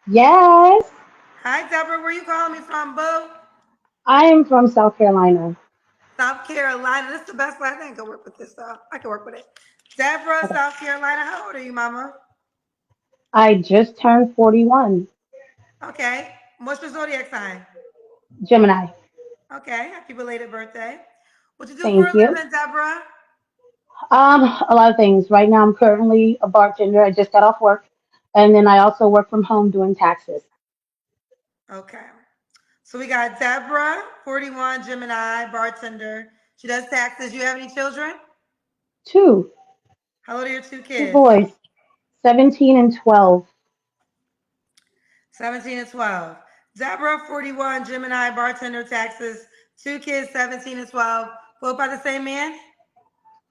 Yes, Hi, Deborah. Where you calling me from, boo? I am from South Carolina. South Carolina. This is the best last name. I can work with this stuff. I can work with it. Deborah, Okay. South Carolina. How old are you, mama? I just turned 41. Okay. What's your zodiac sign? Gemini. Okay. Happy belated birthday. What you do for Thank a you. living, Deborah? A lot of things. Right now, I'm currently a bartender. I just got off work, and then I also work from home doing taxes. Okay. So we got Deborah, 41, Gemini, bartender. She does taxes. You have any children? Two, How old are your two two kids? boys, 17 and 12. 17 and 12. Deborah, 41, Gemini, bartender, taxes. Two kids, 17 and 12. Both by the same man?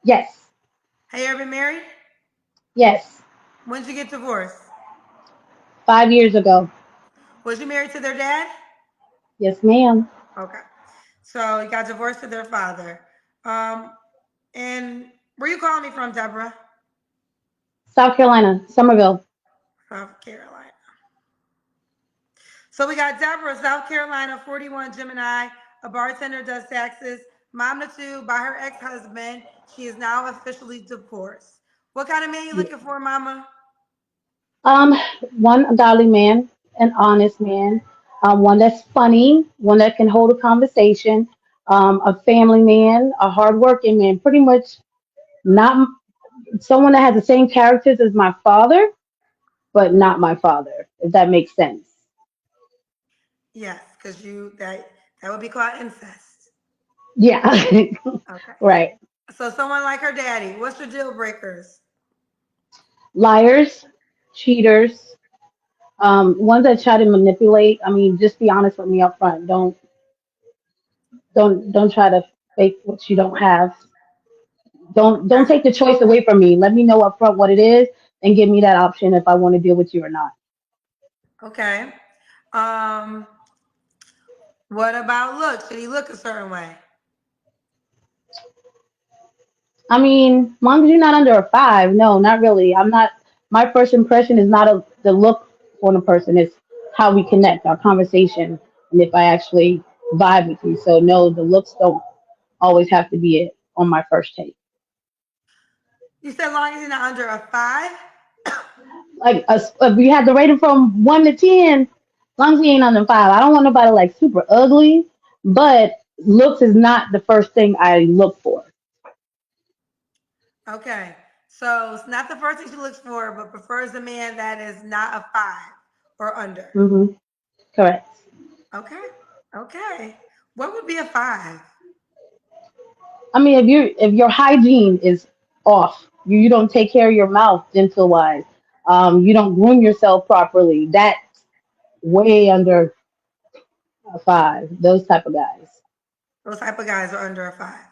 Yes, Have you ever been married? yes. When did you get divorced? 5 years ago. Was you married to their dad? Yes, ma'am. Okay. So you got divorced to their father. Um, and where you calling me from, Deborah? South Carolina, Somerville. South Carolina. So we got Deborah, South Carolina, 41, Gemini, a bartender, does taxes, mom to two by her ex-husband. She is now officially divorced. What kind of man you Yeah. looking for, mama? Um, One godly man, an honest man, one that's funny, one that can hold a conversation, a family man, a hardworking man, pretty much not someone that has the same characters as my father, but not my father, if that makes sense. Yes, because that would be called incest. Yeah, Okay. right. So someone like her daddy. What's your deal breakers? Liars, cheaters, ones that try to manipulate. I mean, just be honest with me up front. Don't try to fake what you don't have. Don't Okay. take the choice away from me. Let me know up front what it is and give me that option if I want to deal with you or not. Okay. Um, what about look? Should he look a certain way? I mean, as long as you're not under a five, no, not really. I'm not. My first impression is not the look on a person. It's how we connect, our conversation, and if I actually vibe with you. So no, the looks don't always have to be it on my first take. You said long as he's not under a five. Like if you had to rate it from 1 to 10, as long as he ain't under five. I don't want nobody like super ugly, but looks is not the first thing I look for. Okay. So it's not the first thing she looks for, but prefers a man that is not a five or under. Hmm. Correct. Okay. Okay. What would be a five? I mean, if your hygiene is off, you don't take care of your mouth dental wise, you don't groom yourself properly. That's way under a five. Those type of guys. Those type of guys are under a five.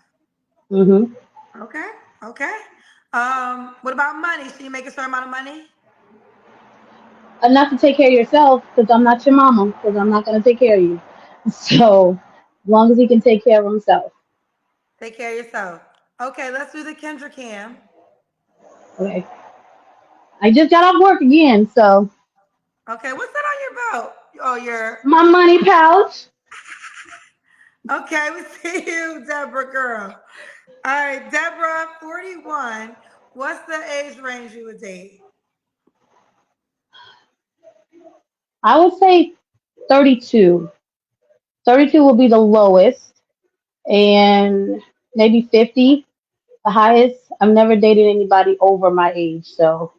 Hmm. Okay. Okay. What about money? Should you make a certain amount of money? Enough to take care of yourself, because I'm not your mama, because I'm not gonna take care of you. So, as long as he can take care of himself. Take care of yourself. Okay, let's do the Kendra Cam. Okay. I just got off work again, so Okay, what's that on your belt? Oh, your my money pouch. okay, we see you, Deborah girl. All right, Deborah, 41. What's the age range you would date? I would say 32. 32 will be the lowest, and maybe 50 the highest. I've never dated anybody over my age, so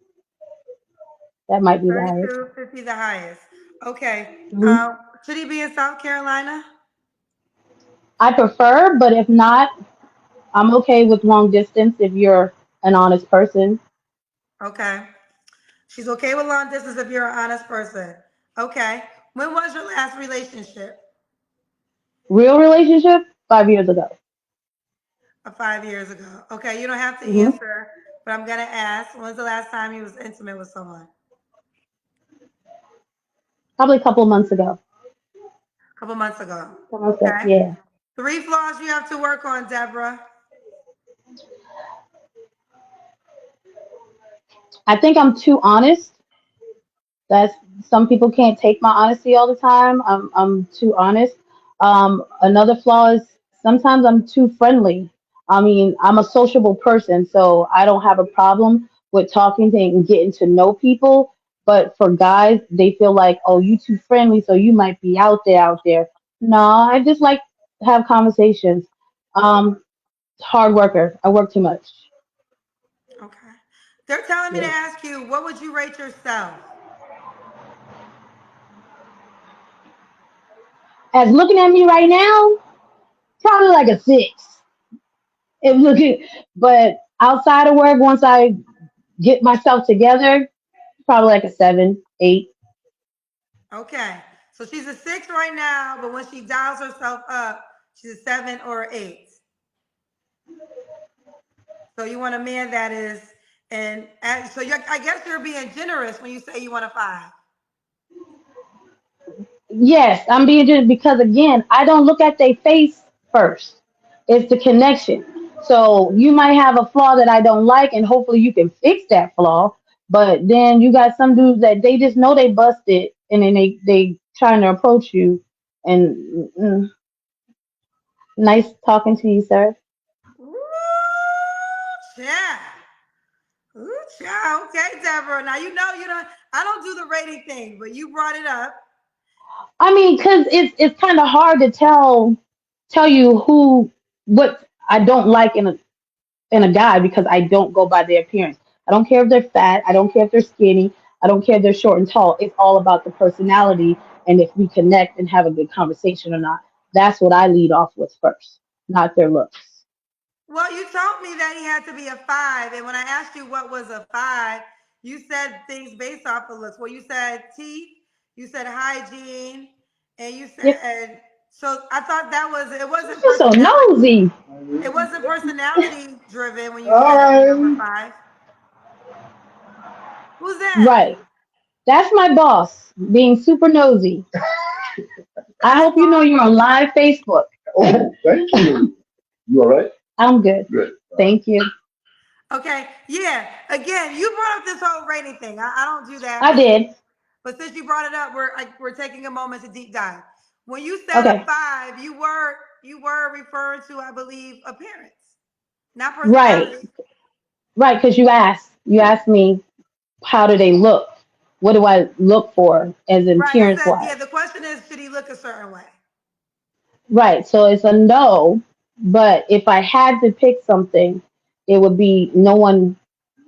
that might be the highest. 32, 50, the highest. Okay. Mhm. Should he be in South Carolina? I prefer, but if not, I'm okay with long distance if you're an honest person. Okay. She's okay with long distance if you're an honest person. Okay. When was your last relationship? Real relationship, 5 years ago. 5 years ago. Okay, you don't have to Hmm. answer, but I'm gonna ask. When's the last time you was intimate with someone? Probably a couple of months ago. A couple months ago. Couple months ago, Okay. yeah. Three flaws you have to work on, Deborah. I think I'm too honest. That's some people can't take my honesty all the time. I'm too honest. Another flaw is sometimes I'm too friendly. I mean, I'm a sociable person, so I don't have a problem with talking to and getting to know people. But for guys, they feel like, oh, you too friendly, so you might be out there. No, I just like to have conversations. Um, Hard worker. I work too much. Okay. They're telling me to Yeah. ask you, what would you rate yourself? As looking at me right now, probably like a six. If looking, but outside of work, once I get myself together, probably like a seven, eight. Okay. So she's a six right now, but when she dials herself up, she's a seven or an eight. So you want a man that is, and so I guess you're being generous when you say you want a five. Yes, I'm being just because again, I don't look at their face first. It's the connection. So you might have a flaw that I don't like, and hopefully you can fix that flaw. But then you got some dudes that they just know they busted, and then they trying to approach you. And nice talking to you, sir. Ooh, yeah. Ooh, yeah. Okay, Deborah. Now you know you don't. I don't do the rating thing, but you brought it up. I mean, because it's kind of hard to tell you who what I don't like in a guy because I don't go by their appearance. I don't care if they're fat. I don't care if they're skinny. I don't care if they're short and tall. It's all about the personality and if we connect and have a good conversation or not. That's what I lead off with first, not their looks. Well, you told me that he had to be a five, and when I asked you what was a five, you said things based off of looks. Well, you said teeth, you said hygiene, and you Yep. said so. I thought that was it. Wasn't You're so personality. nosy. It wasn't personality driven when you said the number five. Who's that? Right. That's my boss being super nosy. I Hi, hope you know boss. you're on live Facebook. Oh, thank you. You all right? I'm good. Good. Thank you. Okay, yeah. Again, you brought up this whole rating thing. I don't do that, I did. but since you brought it up, we're taking a moment to deep dive. When you said a Okay. five, you were referring to, I believe, appearance, not Right. personality. Right. Because you asked me how do they look? What do I look for as in Right. It appearance said, yeah. wise? The question is, should he look a certain way? Right. So it's a no. But if I had to pick something, it would be no one,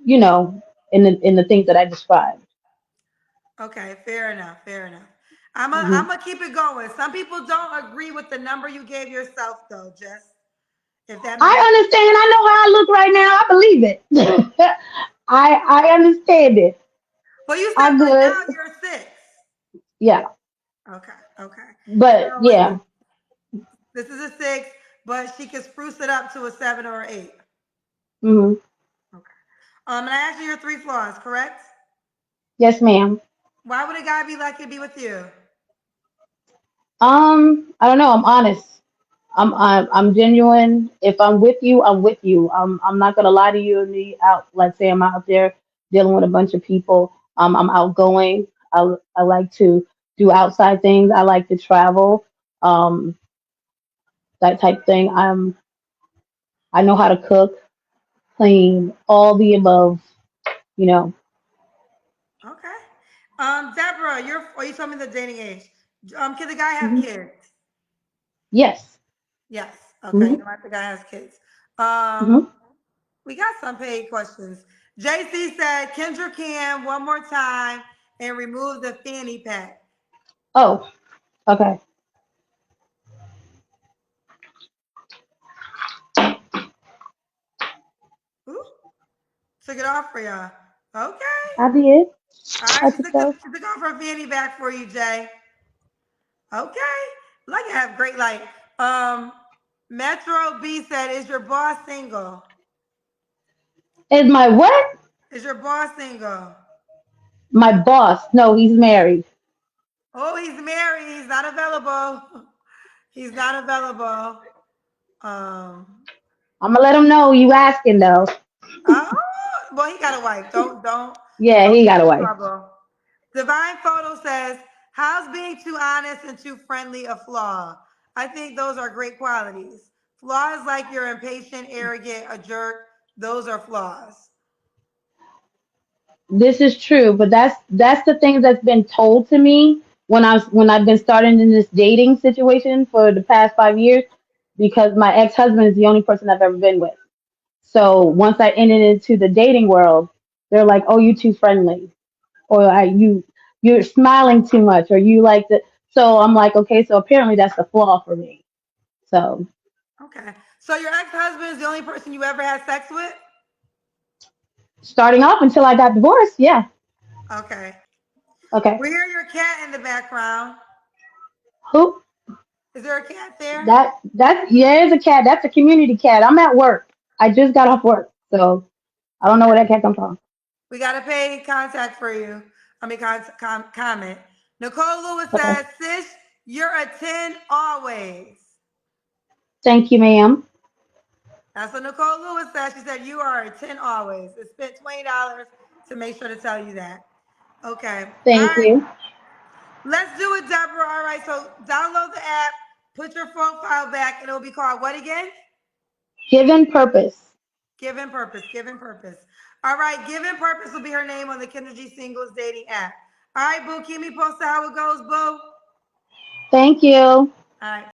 you know, in the things that I described. Okay, fair enough. Fair enough. I'm Hmm. gonna keep it going. Some people don't agree with the number you gave yourself, though. Just if that I makes sense. understand. I know how I look right now. I believe it. I understand it. Well, you said, I but good. now you're six. Yeah. Okay. Okay. But So yeah. this is a six, but she can spruce it up to a seven or an eight. Hmm. Okay. And I asked you your three flaws, correct? Yes, ma'am. Why would a guy be lucky to be with you? I don't know. I'm honest. I'm genuine. If I'm with you, I'm with you. I'm not gonna lie to you and me out. Let's say I'm out there dealing with a bunch of people. I'm outgoing. I like to do outside things. I like to travel. Um, that type thing. I know how to cook, clean, all the above. You know. Okay. Deborah, you told me the dating age. Can the guy have Hmm. kids? Yes. Yes. Okay. Hmm. You know, the guy has kids. Um, Hmm. we got some paid questions. JC said, Kendra can one more time and remove the fanny pack. Oh. Okay. Ooh, took it off for y'all. Okay. I did. All right. I She took took the those. she took off her fanny back for you, Jay. Okay. Like you have great light. Um, Metro B said, is your boss single? Is my what? Is your boss single? My boss. No, he's married. Oh, he's married. He's not available. He's not available. Um, I'm gonna let him know you asking though. oh, well, he got a wife. Don't Yeah, don't he get got a in wife. trouble. Divine Photo says, how's being too honest and too friendly a flaw? I think those are great qualities. Flaws like you're impatient, arrogant, a jerk, those are flaws. This is true, but that's the things that's been told to me when I've been starting in this dating situation for the past 5 years, because my ex husband is the only person I've ever been with. So once I entered into the dating world, they're like, "Oh, you too friendly," or you're smiling too much, or you like the. So I'm like, okay, so apparently that's the flaw for me. So Okay. So your ex-husband is the only person you ever had sex with? starting off until I got divorced, yeah, Okay. okay. We hear your cat in the background. Who Is there a cat there? that yeah, it's a cat. That's a community cat. I'm at work. I just got off work, so I don't know where Okay. that cat come from. We got to pay contact for you. I mean, comment. Nicole Lewis Okay, says, sis, you're a 10 always. thank you, ma'am. That's what Nicole Lewis said. She said, you are a 10 always. It spent $20 to make sure to tell you that. Okay. All Thank right. you. Let's do it, Deborah. All right. So download the app, put your profile back, and it'll be called what again? Given purpose. Given Purpose. Given Purpose. All right. Given Purpose will be her name on the Kendra G Singles dating app. All right, boo. Keep me posted how it goes, boo. Thank you. All right.